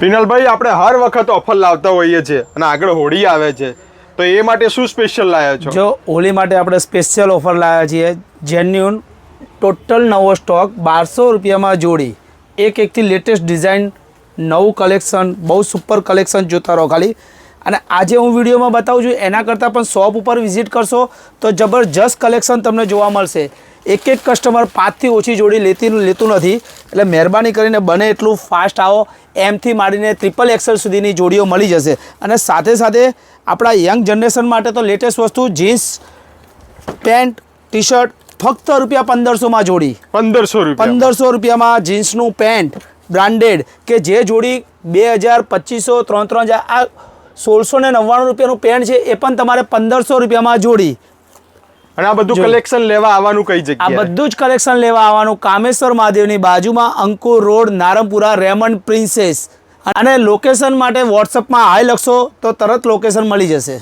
વિનલભાઈ, આપણે હર વખત ઓફર લાવતા હોઈએ છીએ અને આગળ હોળી આવે છે, તો એ માટે શું સ્પેશિયલ લાવ્યા છો? જો હોળી માટે આપણે સ્પેશિયલ ઓફર લાવ્યા છીએ, જેન્યુન ટોટલ નવો સ્ટોક 1200 રૂપિયામાં જોડી, એકથી લેટેસ્ટ ડિઝાઇન, નવું કલેક્શન, બહુ સુપર કલેક્શન જોતા રહો ખાલી. અને આજે હું વિડીયોમાં બતાવું છું, એના કરતાં પણ શોપ ઉપર વિઝિટ કરશો તો જબરજસ્ત કલેક્શન તમને જોવા મળશે. એક કસ્ટમર 5થી ઓછી જોડી લેતું નથી, એટલે મહેરબાની કરીને બને એટલું ફાસ્ટ આવો. એમથી માંડીને XXL સુધીની જોડીઓ મળી જશે. અને સાથે સાથે આપણા યંગ જનરેશન માટે તો લેટેસ્ટ વસ્તુ જીન્સ પેન્ટ ટી શર્ટ ફક્ત ₹1500માં જોડી. 1500 રૂપિયામાં જીન્સનું પેન્ટ બ્રાન્ડેડ, કે જે જોડી 2000, 2500, 3000, આ 1699 રૂપિયાનું પેન્ટ છે, એ પણ તમારે 1500 રૂપિયામાં જોડી. અને આ બધું કલેક્શન લેવા આવવાનું કઈ જગ્યાએ? આ બધું જ કલેક્શન લેવા આવવાનું કામેશ્વર મહાદેવની બાજુમાં, અંકુર રોડ, નારણપુરા, રેમન્ડ પ્રિન્સેસ. અને લોકેશન માટે વોટ્સઅપમાં હાય લખશો તો તરત લોકેશન મળી જશે.